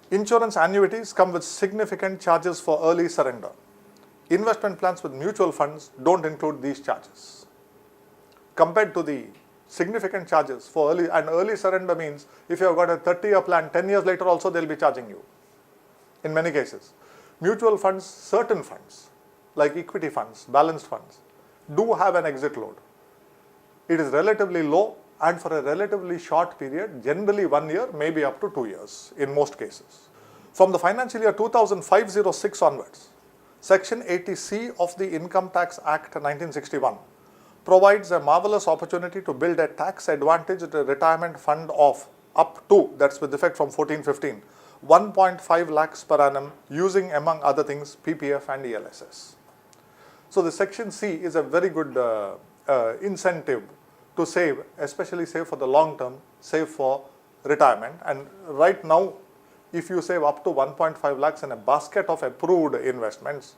Insurance annuities come with significant charges for early surrender. Investment plans with mutual funds don't include these charges. Compared to the significant charges for early surrender means if you have got a 30-year plan, 10 years later also they'll be charging you in many cases. Mutual funds, certain funds like equity funds, balanced funds do have an exit load. It is relatively low and for a relatively short period, generally 1 year, maybe up to 2 years in most cases. From the financial year 2005-06 onwards, Section 80C of the Income Tax Act 1961 provides a marvelous opportunity to build a tax-advantaged retirement fund of up to, that's with effect from 14-15, 1.5 lakhs per annum using, among other things, PPF and ELSS. So the Section C is a very good incentive to save, especially save for the long term, save for retirement. And right now, if you save up to 1.5 lakhs in a basket of approved investments,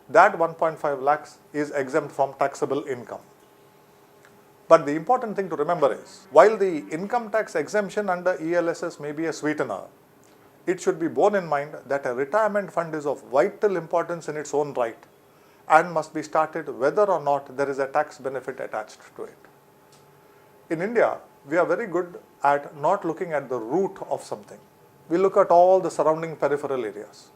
that 1.5 lakhs is exempt from taxable income. But the important thing to remember is, while the income tax exemption under ELSS may be a sweetener, it should be borne in mind that a retirement fund is of vital importance in its own right and must be started whether or not there is a tax benefit attached to it. In India, we are very good at not looking at the root of something. We look at all the surrounding peripheral areas.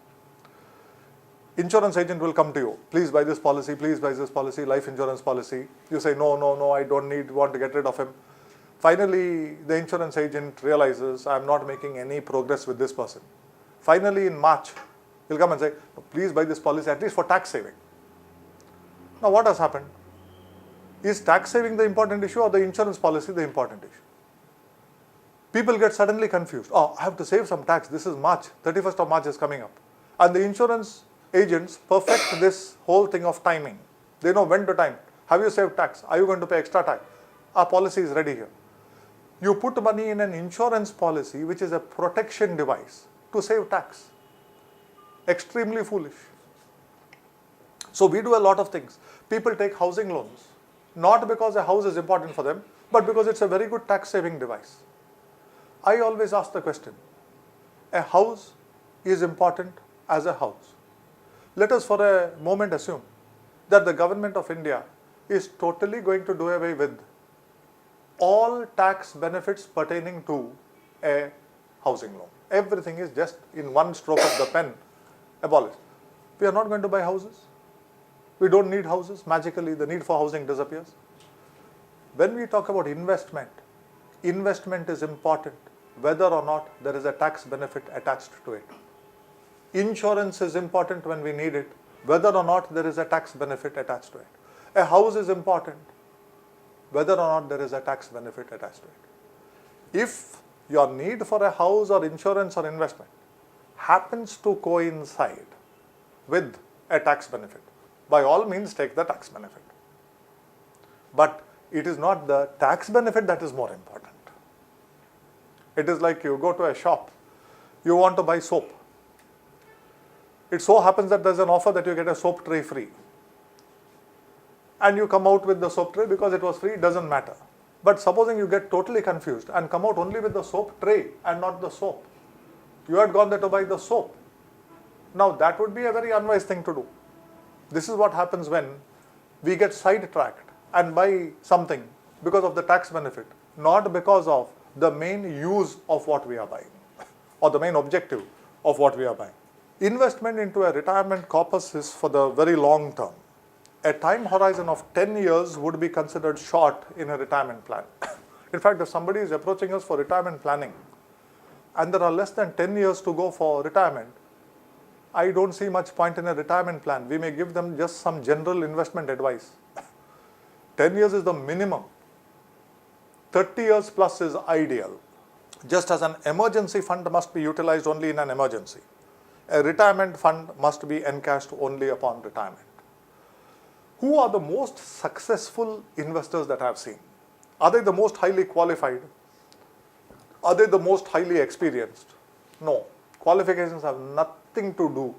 Insurance agent will come to you, please buy this policy, life insurance policy. You say, no, I don't want to get rid of him. Finally, the insurance agent realizes, I am not making any progress with this person. Finally, in March, he'll come and say, please buy this policy, at least for tax saving. Now, what has happened? Is tax saving the important issue or the insurance policy the important issue? People get suddenly confused. Oh, I have to save some tax. This is March. 31st of March is coming up. And the insurance agents perfect this whole thing of timing. They know when to time. Have you saved tax? Are you going to pay extra tax? Our policy is ready here. You put money in an insurance policy, which is a protection device, to save tax. Extremely foolish. So we do a lot of things. People take housing loans, not because a house is important for them, but because it's a very good tax saving device. I always ask the question, a house is important as a house. Let us for a moment assume that the government of India is totally going to do away with all tax benefits pertaining to a housing loan. Everything is just in one stroke of the pen abolished. We are not going to buy houses. We don't need houses. Magically, the need for housing disappears. When we talk about investment is important whether or not there is a tax benefit attached to it. Insurance is important when we need it, whether or not there is a tax benefit attached to it. A house is important whether or not there is a tax benefit attached to it. If your need for a house or insurance or investment happens to coincide with a tax benefit, by all means take the tax benefit. But it is not the tax benefit that is more important. It is like you go to a shop, you want to buy soap. It so happens that there is an offer that you get a soap tray free. And you come out with the soap tray because it was free, it doesn't matter. But supposing you get totally confused and come out only with the soap tray and not the soap. You had gone there to buy the soap. Now that would be a very unwise thing to do. This is what happens when we get sidetracked and buy something because of the tax benefit, not because of the main use of what we are buying or the main objective of what we are buying. Investment into a retirement corpus is for the very long term. A time horizon of 10 years would be considered short in a retirement plan. In fact, if somebody is approaching us for retirement planning and there are less than 10 years to go for retirement, I don't see much point in a retirement plan. We may give them just some general investment advice. 10 years is the minimum. 30 years plus is ideal. Just as an emergency fund must be utilized only in an emergency, a retirement fund must be encashed only upon retirement. Who are the most successful investors that I have seen? Are they the most highly qualified? Are they the most highly experienced? No. Qualifications have nothing to do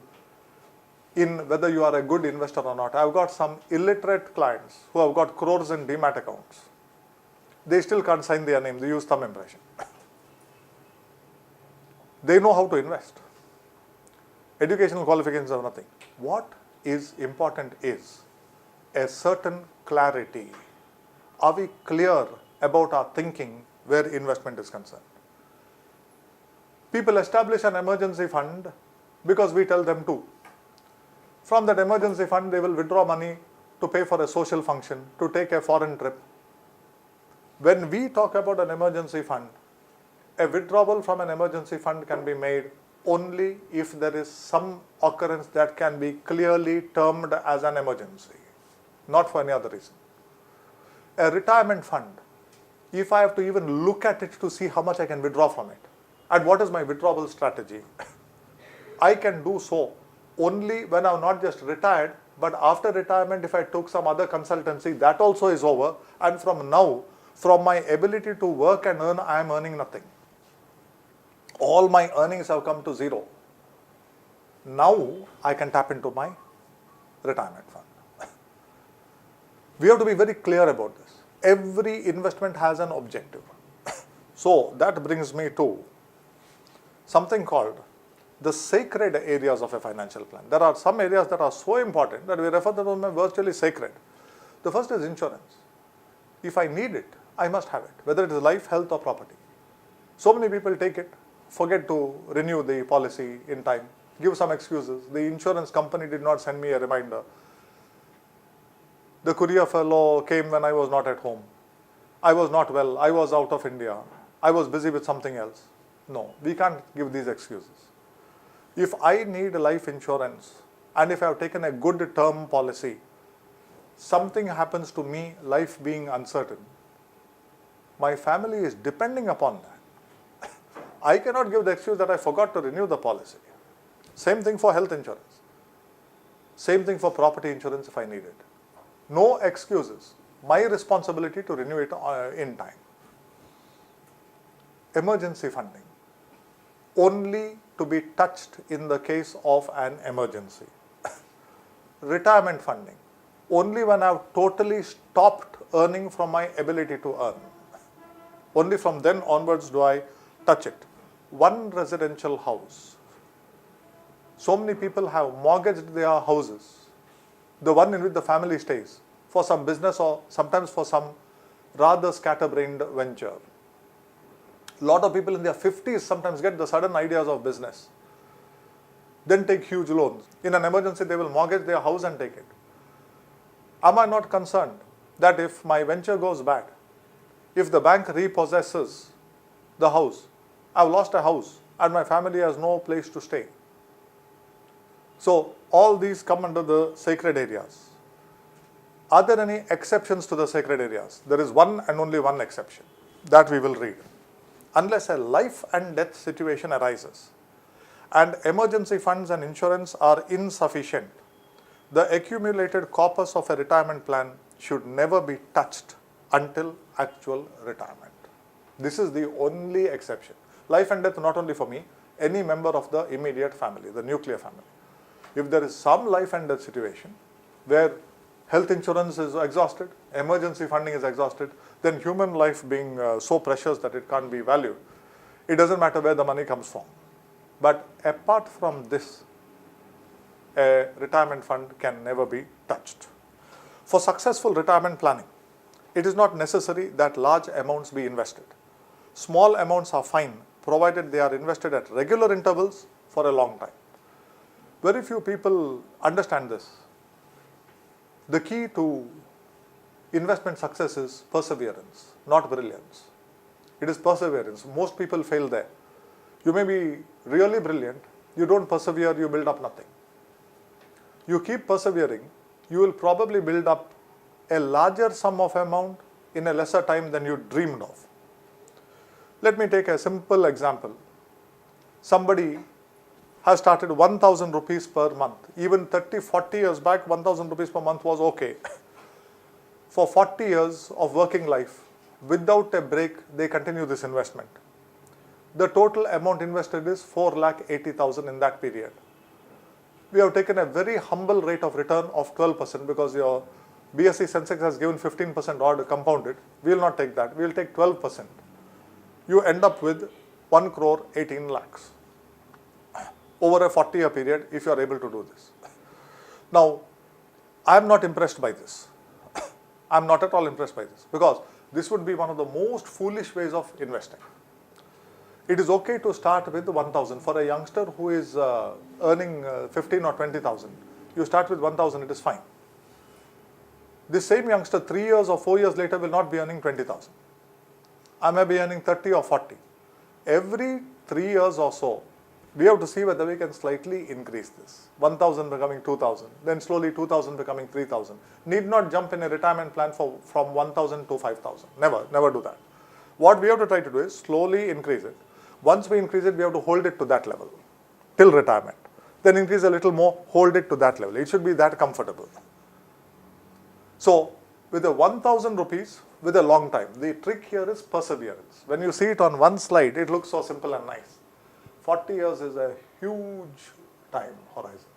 in whether you are a good investor or not. I have got some illiterate clients who have got crores in demat accounts. They still can't sign their name. They use thumb impression. They know how to invest. Educational qualifications are nothing. What is important is a certain clarity. Are we clear about our thinking where investment is concerned? People establish an emergency fund because we tell them to. From that emergency fund, they will withdraw money to pay for a social function, to take a foreign trip. When we talk about an emergency fund, a withdrawal from an emergency fund can be made only if there is some occurrence that can be clearly termed as an emergency, not for any other reason. A retirement fund, if I have to even look at it to see how much I can withdraw from it, and what is my withdrawal strategy, I can do so only when I'm not just retired, but after retirement, if I took some other consultancy, that also is over, and from now, from my ability to work and earn, I am earning nothing. All my earnings have come to zero. Now I can tap into my retirement fund. We have to be very clear about this. Every investment has an objective. So that brings me to something called the sacred areas of a financial plan. There are some areas that are so important that we refer to them as virtually sacred. The first is insurance. If I need it, I must have it, whether it is life, health or property. So many people take it, forget to renew the policy in time, give some excuses. The insurance company did not send me a reminder. The courier fellow came when I was not at home. I was not well. I was out of India. I was busy with something else. No, we can't give these excuses. If I need life insurance and if I have taken a good term policy, something happens to me, life being uncertain, my family is depending upon that. I cannot give the excuse that I forgot to renew the policy. Same thing for health insurance. Same thing for property insurance if I need it. No excuses. My responsibility to renew it in time. Emergency funding. Only to be touched in the case of an emergency. Retirement funding. Only when I have totally stopped earning from my ability to earn. Only from then onwards do I touch it. One residential house. So many people have mortgaged their houses, the one in which the family stays, for some business or sometimes for some rather scatterbrained venture. A lot of people in their 50s sometimes get the sudden ideas of business, then take huge loans. In an emergency, they will mortgage their house and take it. Am I not concerned that if my venture goes bad, if the bank repossesses the house, I've lost a house and my family has no place to stay? So all these come under the sacred areas. Are there any exceptions to the sacred areas? There is one and only one exception that we will read. Unless a life and death situation arises and emergency funds and insurance are insufficient, the accumulated corpus of a retirement plan should never be touched until actual retirement. This is the only exception. Life and death not only for me, any member of the immediate family, the nuclear family. If there is some life and death situation where health insurance is exhausted, emergency funding is exhausted, then human life being so precious that it can't be valued, it doesn't matter where the money comes from. But apart from this, a retirement fund can never be touched. For successful retirement planning, it is not necessary that large amounts be invested. Small amounts are fine, provided they are invested at regular intervals for a long time. Very few people understand this. The key to investment success is perseverance, not brilliance. It is perseverance. Most people fail there. You may be really brilliant, you don't persevere, you build up nothing. You keep persevering, you will probably build up a larger sum of amount in a lesser time than you dreamed of. Let me take a simple example. Somebody has started 1,000 rupees per month. Even 30, 40 years back, 1,000 rupees per month was okay. For 40 years of working life, without a break, they continue this investment. The total amount invested is 4,80,000 in that period. We have taken a very humble rate of return of 12% because your BSE Sensex has given 15% odd compounded. We will not take that. We will take 12%. You end up with 1 crore 18 lakhs. over a 40-year period if you are able to do this. Now, I am not impressed by this. I am not at all impressed by this, because this would be one of the most foolish ways of investing. It is okay to start with 1,000 for a youngster who is earning 15 or 20,000. You start with 1,000, it is fine. This same youngster 3 years or 4 years later will not be earning 20,000. I may be earning 30 or 40. Every 3 years or so, we have to see whether we can slightly increase this. 1,000 becoming 2,000, then slowly 2,000 becoming 3,000. Need not jump in a retirement plan from 1,000 to 5,000. Never do that. What we have to try to do is slowly increase it. Once we increase it, we have to hold it to that level till retirement. Then increase a little more, hold it to that level. It should be that comfortable. So, with a 1,000 rupees, with a long time, the trick here is perseverance. When you see it on one slide, it looks so simple and nice. 40 years is a huge time horizon.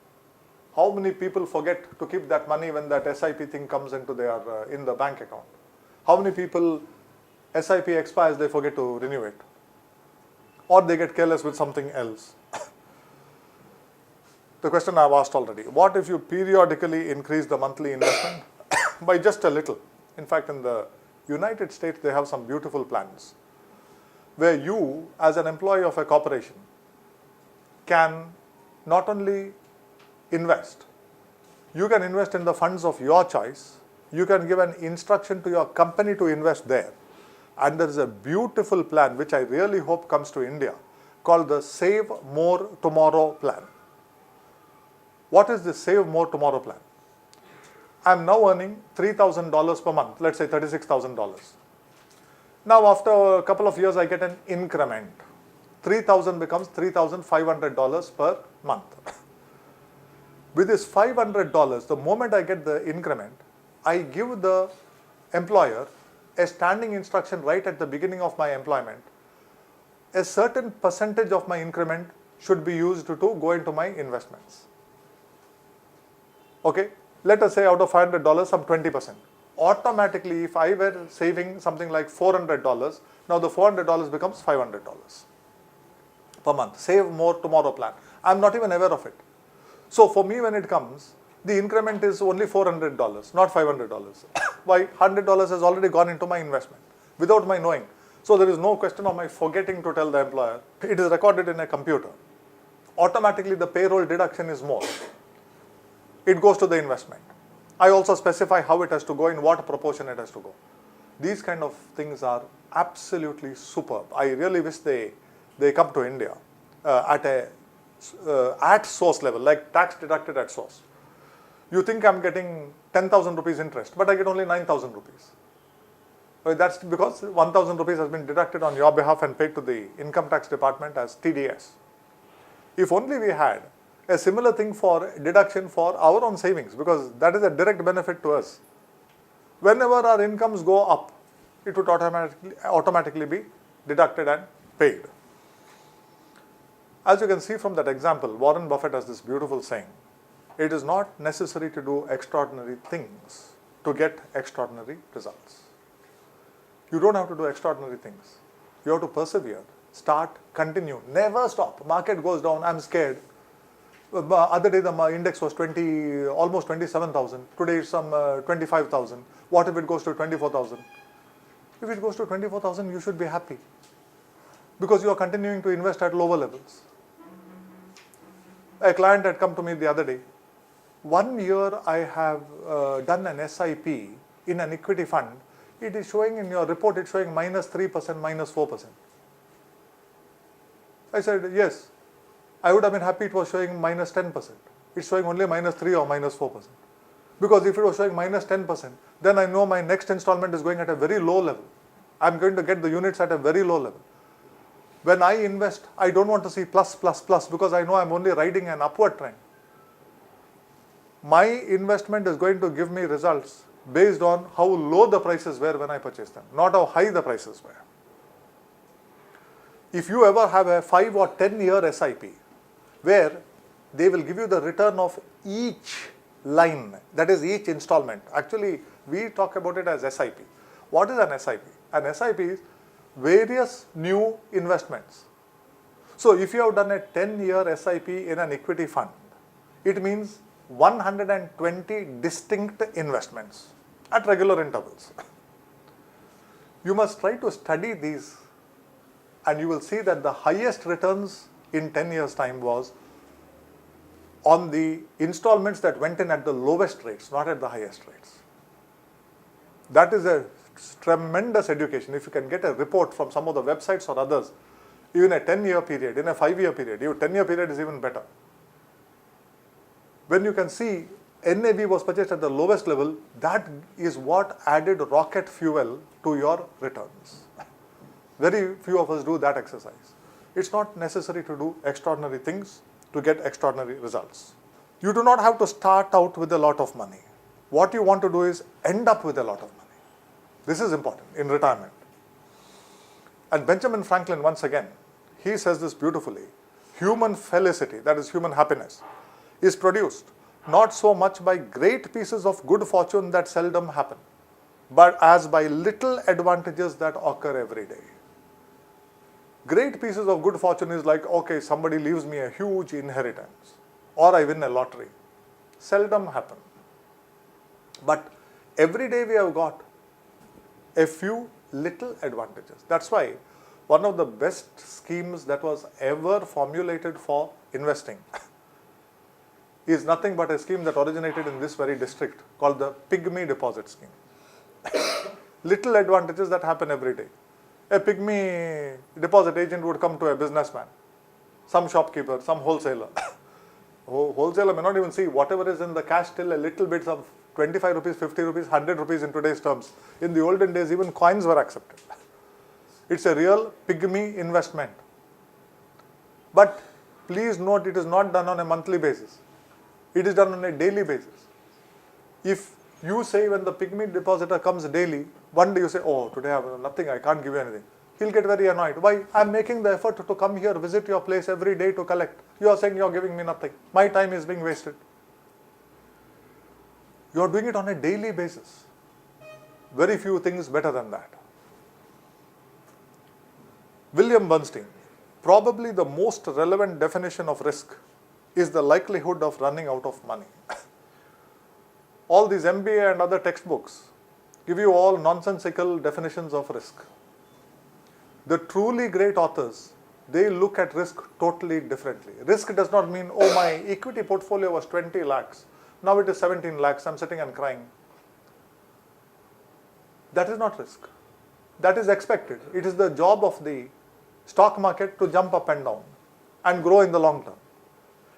How many people forget to keep that money when that SIP thing comes into their in the bank account? How many people SIP expires, they forget to renew it? Or they get careless with something else. The question I have asked already, what if you periodically increase the monthly investment by just a little? In fact, in the United States, they have some beautiful plans where you, as an employee of a corporation, can not only invest, you can invest in the funds of your choice, you can give an instruction to your company to invest there. And there is a beautiful plan which I really hope comes to India called the Save More Tomorrow plan. What is the Save More Tomorrow plan? I am now earning $3,000 per month, let's say $36,000. Now after a couple of years I get an increment. 3,000 becomes $3,500 per month. With this $500, the moment I get the increment, I give the employer a standing instruction right at the beginning of my employment. A certain percentage of my increment should be used to go into my investments. Okay, let us say out of $500, some 20%. Automatically, if I were saving something like $400, now the $400 becomes $500 per month. Save More Tomorrow plan. I am not even aware of it. So for me, when it comes, the increment is only $400, not $500. Why? $100 has already gone into my investment without my knowing. So there is no question of my forgetting to tell the employer. It is recorded in a computer. Automatically, the payroll deduction is more. It goes to the investment. I also specify how it has to go, in what proportion it has to go. These kind of things are absolutely superb. I really wish they come to India at source level, like tax deducted at source. You think I'm getting 10,000 rupees interest, but I get only 9,000 rupees. That's because 1,000 rupees has been deducted on your behalf and paid to the income tax department as TDS. If only we had a similar thing for deduction for our own savings, because that is a direct benefit to us. Whenever our incomes go up, it would automatically be deducted and paid. As you can see from that example, Warren Buffett has this beautiful saying, it is not necessary to do extraordinary things to get extraordinary results. You don't have to do extraordinary things. You have to persevere, start, continue, never stop. Market goes down, I'm scared. Other day the index was almost 27,000. Today it's some 25,000. What if it goes to 24,000? If it goes to 24,000, you should be happy, because you are continuing to invest at lower levels. A client had come to me the other day. 1 year I have done an SIP in an equity fund. It is showing in your report, it's showing minus 3%, minus 4%. I said, yes. I would have been happy it was showing minus 10%. It's showing only minus 3 or minus 4%. Because if it was showing minus 10%, then I know my next installment is going at a very low level. I'm going to get the units at a very low level. When I invest, I don't want to see plus, plus, plus, because I know I'm only riding an upward trend. My investment is going to give me results based on how low the prices were when I purchased them, not how high the prices were. If you ever have a 5 or 10 year SIP, where they will give you the return of each line, that is each installment. Actually, we talk about it as SIP. What is an SIP? An SIP is various new investments. So if you have done a 10-year SIP in an equity fund, it means 120 distinct investments at regular intervals. You must try to study these, and you will see that the highest returns in 10 years' time was on the installments that went in at the lowest rates, not at the highest rates. That is a tremendous education. If you can get a report from some of the websites or others, even a 10-year period, in a 5-year period, your 10-year period is even better. When you can see NAV was purchased at the lowest level, that is what added rocket fuel to your returns. Very few of us do that exercise. It's not necessary to do extraordinary things to get extraordinary results. You do not have to start out with a lot of money. What you want to do is end up with a lot of money. This is important in retirement. And Benjamin Franklin, once again, he says this beautifully: human felicity, that is human happiness, is produced not so much by great pieces of good fortune that seldom happen, but as by little advantages that occur every day. Great pieces of good fortune is like, okay, somebody leaves me a huge inheritance, or I win a lottery. Seldom happen. But every day we have got a few little advantages. That's why one of the best schemes that was ever formulated for investing is nothing but a scheme that originated in this very district called the Pygmy Deposit Scheme. Little advantages that happen every day. A pygmy deposit agent would come to a businessman, some shopkeeper, some wholesaler. Wholesaler may not even see whatever is in the cash till a little bits of 25 rupees, 50 rupees, 100 rupees in today's terms. In the olden days, even coins were accepted. It's a real pygmy investment. But please note, it is not done on a monthly basis. It is done on a daily basis. If you say when the pygmy depositor comes daily, one day you say, oh, today I have nothing, I can't give you anything. He'll get very annoyed. Why? I'm making the effort to come here, visit your place every day to collect. You are saying you're giving me nothing. My time is being wasted. You're doing it on a daily basis. Very few things better than that. William Bernstein, probably the most relevant definition of risk is the likelihood of running out of money. All these MBA and other textbooks give you all nonsensical definitions of risk. The truly great authors, they look at risk totally differently. Risk does not mean, oh, my equity portfolio was 20 lakhs. Now it is 17 lakhs. I'm sitting and crying. That is not risk. That is expected. It is the job of the stock market to jump up and down and grow in the long term.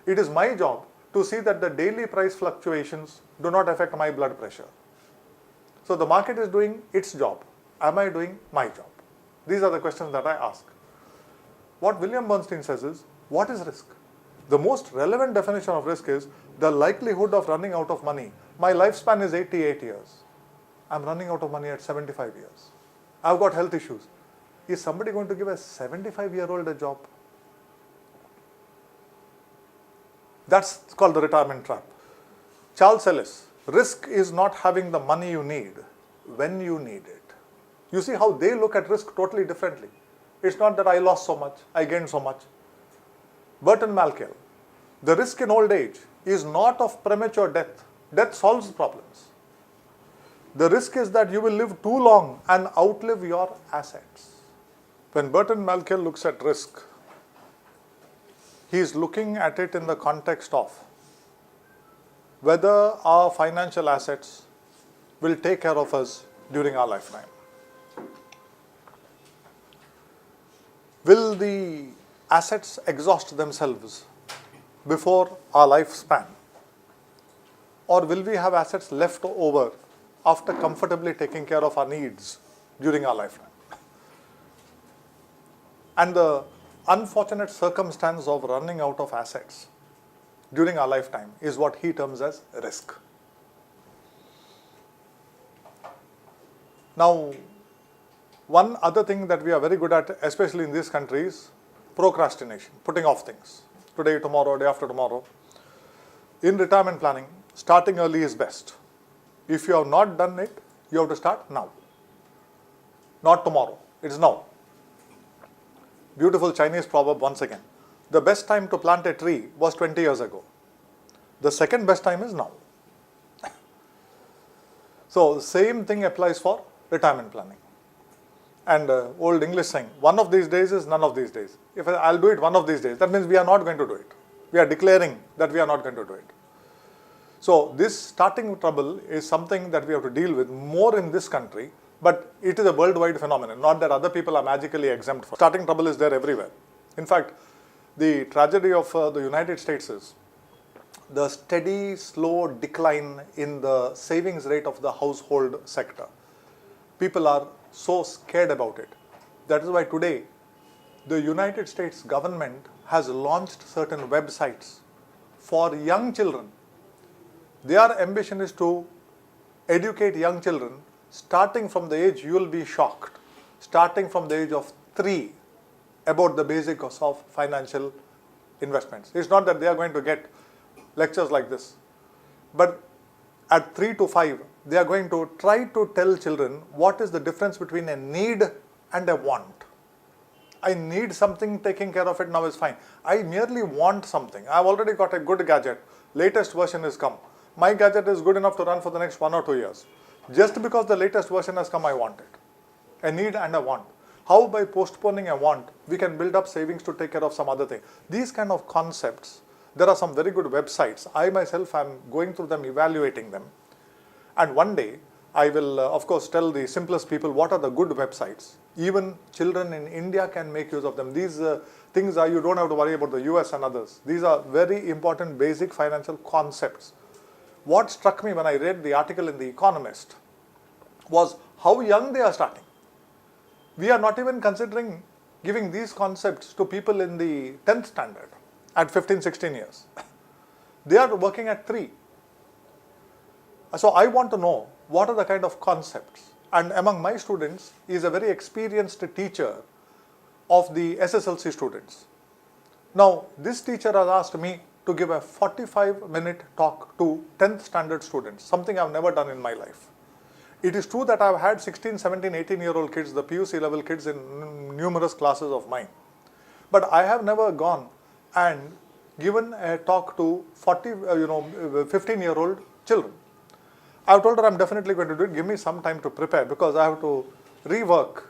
It is my job to see that the daily price fluctuations do not affect my blood pressure. So the market is doing its job. Am I doing my job? These are the questions that I ask. What William Bernstein says is, what is risk? The most relevant definition of risk is the likelihood of running out of money. My lifespan is 88 years. I'm running out of money at 75 years. I've got health issues. Is somebody going to give a 75-year-old a job? That's called the retirement trap. Charles Ellis, risk is not having the money you need when you need it. You see how they look at risk totally differently. It's not that I lost so much, I gained so much. Burton Malkiel, the risk in old age is not of premature death. Death solves problems. The risk is that you will live too long and outlive your assets. When Burton Malkiel looks at risk, he is looking at it in the context of whether our financial assets will take care of us during our lifetime. Will the assets exhaust themselves before our lifespan? Or will we have assets left over after comfortably taking care of our needs during our lifetime? And the unfortunate circumstance of running out of assets during our lifetime is what he terms as risk. Now, one other thing that we are very good at, especially in these countries, procrastination, putting off things. Today, tomorrow, day after tomorrow. In retirement planning, starting early is best. If you have not done it, you have to start now. Not tomorrow, it is now. beautiful Chinese proverb once again. The best time to plant a tree was 20 years ago. The second best time is now. So same thing applies for retirement planning. And old English saying, one of these days is none of these days. If I'll do it one of these days, that means we are not going to do it. We are declaring that we are not going to do it. So this starting trouble is something that we have to deal with more in this country, but it is a worldwide phenomenon, not that other people are magically exempt from. Starting trouble is there everywhere. In fact, the tragedy of the United States is the steady, slow decline in the savings rate of the household sector. People are so scared about it. That is why today the United States government has launched certain websites for young children. Their ambition is to educate young children starting from the age, you will be shocked, starting from the age of 3 about the basics of financial investments. It's not that they are going to get lectures like this, but at 3 to 5, they are going to try to tell children what is the difference between a need and a want. I need something, taking care of it now is fine. I merely want something. I've already got a good gadget. Latest version has come. My gadget is good enough to run for the next 1 or 2 years. Just because the latest version has come, I want it. A need and a want. How by postponing a want, we can build up savings to take care of some other thing. These kind of concepts, there are some very good websites. I myself am going through them, evaluating them. And one day, I will of course tell the simplest people what are the good websites. Even children in India can make use of them. These things are, you don't have to worry about the US and others. These are very important basic financial concepts. What struck me when I read the article in The Economist was how young they are starting. We are not even considering giving these concepts to people in the 10th standard at 15, 16 years. They are working at 3. So I want to know what are the kind of concepts. And among my students is a very experienced teacher of the SSLC students. Now this teacher has asked me to give a 45-minute talk to 10th standard students, something I've never done in my life. It is true that I've had 16, 17, 18-year-old kids, the PUC level kids in numerous classes of mine. But I have never gone and given a talk to 15-year-old children. I've told her I'm definitely going to do it. Give me some time to prepare because I have to rework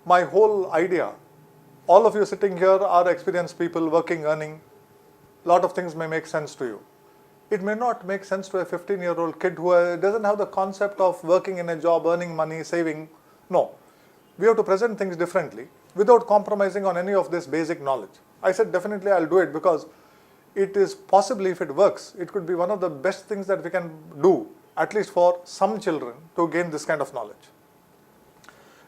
my whole idea. All of you sitting here are experienced people, working, earning. A lot of things may make sense to you. It may not make sense to a 15-year-old kid who doesn't have the concept of working in a job, earning money, saving. No. We have to present things differently without compromising on any of this basic knowledge. I said definitely I'll do it because it is possibly, if it works, it could be one of the best things that we can do, at least for some children, to gain this kind of knowledge.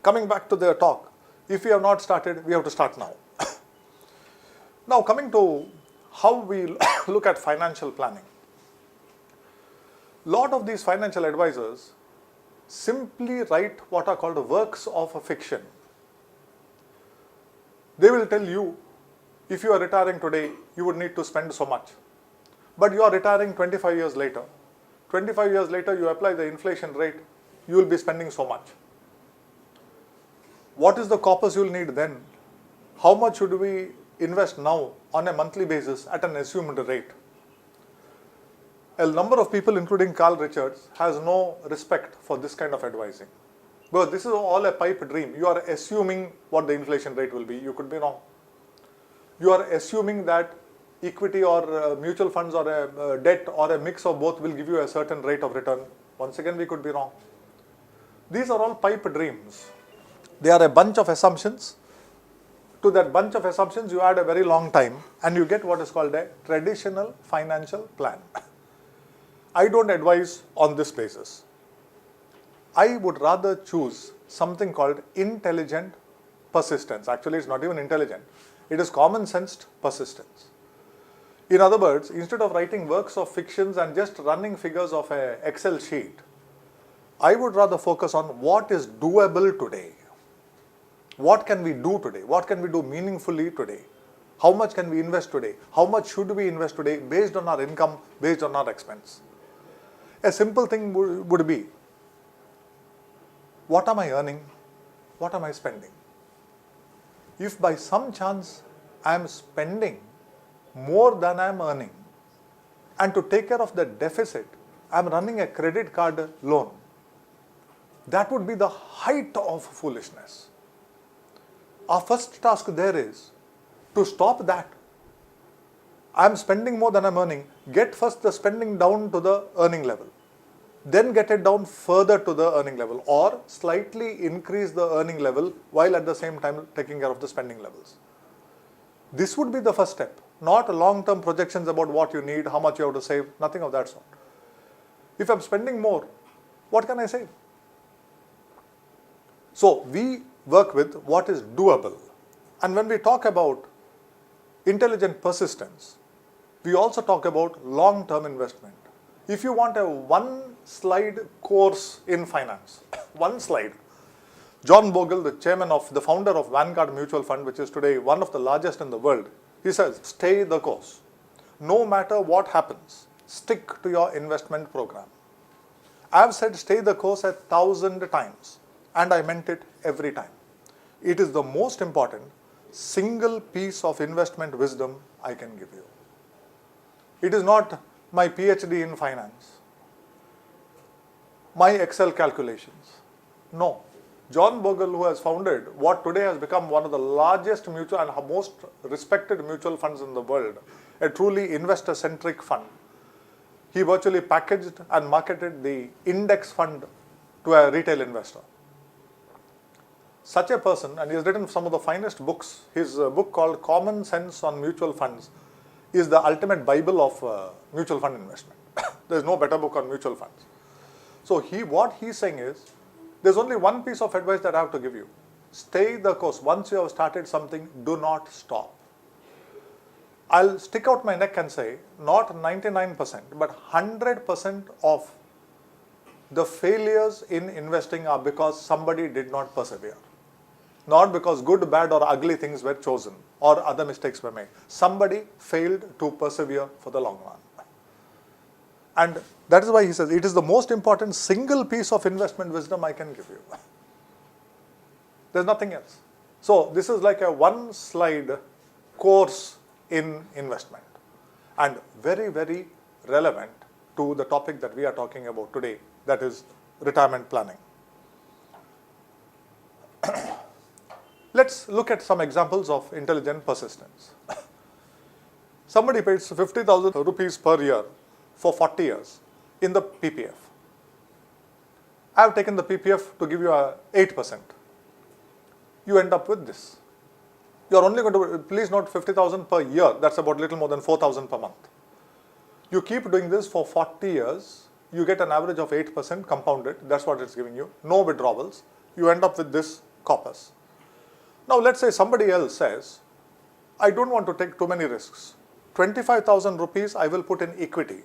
Coming back to the talk, if we have not started, we have to start now. Now coming to how we look at financial planning. Lot of these financial advisors simply write what are called works of fiction. They will tell you, if you are retiring today, you would need to spend so much. But you are retiring 25 years later. 25 years later, you apply the inflation rate, you will be spending so much. What is the corpus you will need then? How much should we invest now on a monthly basis at an assumed rate? A number of people, including Carl Richards, has no respect for this kind of advising. But this is all a pipe dream. You are assuming what the inflation rate will be. You could be wrong. You are assuming that equity or mutual funds or a debt or a mix of both will give you a certain rate of return. Once again, we could be wrong. These are all pipe dreams. They are a bunch of assumptions. To that bunch of assumptions, you add a very long time and you get what is called a traditional financial plan. I don't advise on this basis. I would rather choose something called intelligent persistence. Actually, it's not even intelligent. It is common sensed persistence. In other words, instead of writing works of fictions and just running figures of an Excel sheet, I would rather focus on what is doable today. What can we do today? What can we do meaningfully today? How much can we invest today? How much should we invest today based on our income, based on our expense? A simple thing would be, what am I earning? What am I spending? If by some chance I am spending more than I am earning, and to take care of the deficit, I am running a credit card loan, that would be the height of foolishness. Our first task there is to stop that. I am spending more than I am earning. Get first the spending down to the earning level. Then get it down further to the earning level, or slightly increase the earning level while at the same time taking care of the spending levels. This would be the first step, not long-term projections about what you need, how much you have to save, nothing of that sort. If I am spending more, what can I save? So we work with what is doable. And when we talk about intelligent persistence, we also talk about long-term investment. If you want a one-slide course in finance, one slide, John Bogle, the founder of Vanguard Mutual Fund, which is today one of the largest in the world, he says, stay the course. No matter what happens, stick to your investment program. I have said stay the course 1,000 times, and I meant it every time. It is the most important single piece of investment wisdom I can give you. It is not my PhD in finance, my Excel calculations. No. John Bogle, who has founded what today has become one of the largest mutual and most respected mutual funds in the world, a truly investor-centric fund, he virtually packaged and marketed the index fund to a retail investor. Such a person, and he has written some of the finest books. His book called Common Sense on Mutual Funds is the ultimate Bible of mutual fund investment. There is no better book on mutual funds. So what he's saying is, there's only one piece of advice that I have to give you. Stay the course. Once you have started something, do not stop. I'll stick out my neck and say, not 99%, but 100% of the failures in investing are because somebody did not persevere. Not because good, bad or ugly things were chosen or other mistakes were made. Somebody failed to persevere for the long run. And that is why he says, it is the most important single piece of investment wisdom I can give you. There's nothing else. So this is like a one-slide course in investment, and very, very relevant to the topic that we are talking about today, that is retirement planning. Let's look at some examples of intelligent persistence. Somebody pays 50,000 rupees per year for 40 years in the PPF. I have taken the PPF to give you a 8%. You end up with this. You are only going to, please note, 50,000 per year. That's about little more than 4,000 per month. You keep doing this for 40 years. You get an average of 8% compounded. That's what it's giving you. No withdrawals. You end up with this corpus. Now let's say somebody else says, I don't want to take too many risks. 25,000 rupees I will put in equity.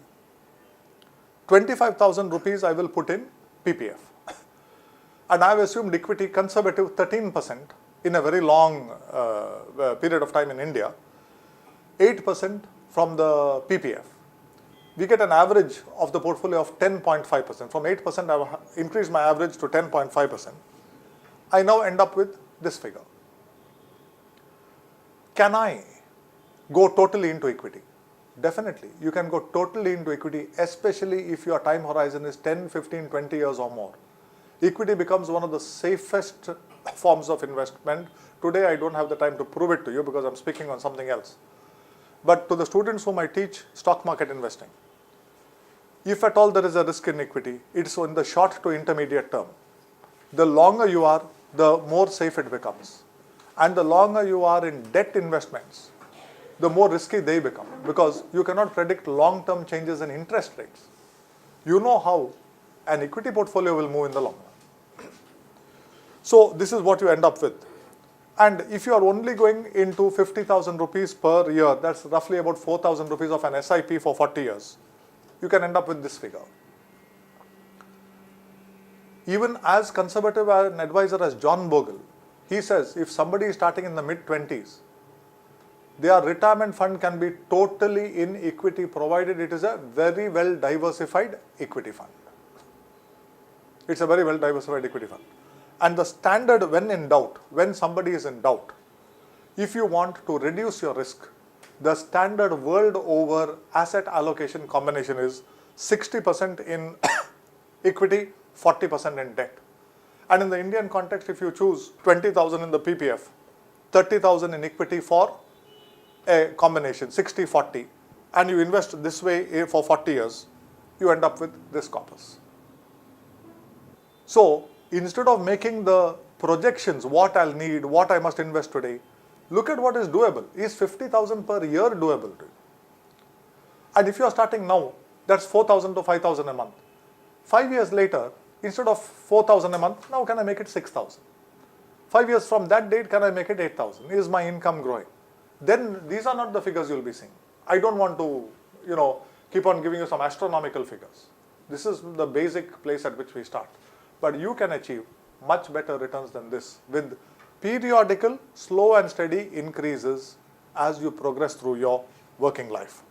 25,000 rupees I will put in PPF. And I have assumed equity conservative 13% in a very long period of time in India. 8% from the PPF. We get an average of the portfolio of 10.5%. From 8% I have increased my average to 10.5%. I now end up with this figure. Can I go totally into equity? Definitely. You can go totally into equity, especially if your time horizon is 10, 15, 20 years or more. Equity becomes one of the safest forms of investment. Today I don't have the time to prove it to you because I'm speaking on something else. But to the students whom I teach stock market investing, if at all there is a risk in equity, it's in the short to intermediate term. The longer you are, the more safe it becomes. And the longer you are in debt investments, the more risky they become, because you cannot predict long-term changes in interest rates. You know how an equity portfolio will move in the long run. So this is what you end up with. And if you are only going into 50,000 rupees per year, that's roughly about 4,000 rupees of an SIP for 40 years. You can end up with this figure. Even as conservative an advisor as John Bogle, he says if somebody is starting in the mid-20s, their retirement fund can be totally in equity provided it is a very well diversified equity fund. It's a very well diversified equity fund. And the standard when in doubt, when somebody is in doubt, If you want to reduce your risk, the standard world over asset allocation combination is 60% in equity, 40% in debt. And in the Indian context, if you choose 20,000 in the PPF, 30,000 in equity for a combination, 60-40, and you invest this way for 40 years, you end up with this corpus. So instead of making the projections, what I'll need, what I must invest today, look at what is doable. Is 50,000 per year doable to you? And if you are starting now, that's 4,000 to 5,000 a month. 5 years later, instead of 4,000 a month, now can I make it 6,000? 5 years from that date, can I make it 8,000? Is my income growing? Then these are not the figures you'll be seeing. I don't want to, keep on giving you some astronomical figures. This is the basic place at which we start. But you can achieve much better returns than this with periodical, slow and steady increases as you progress through your working life.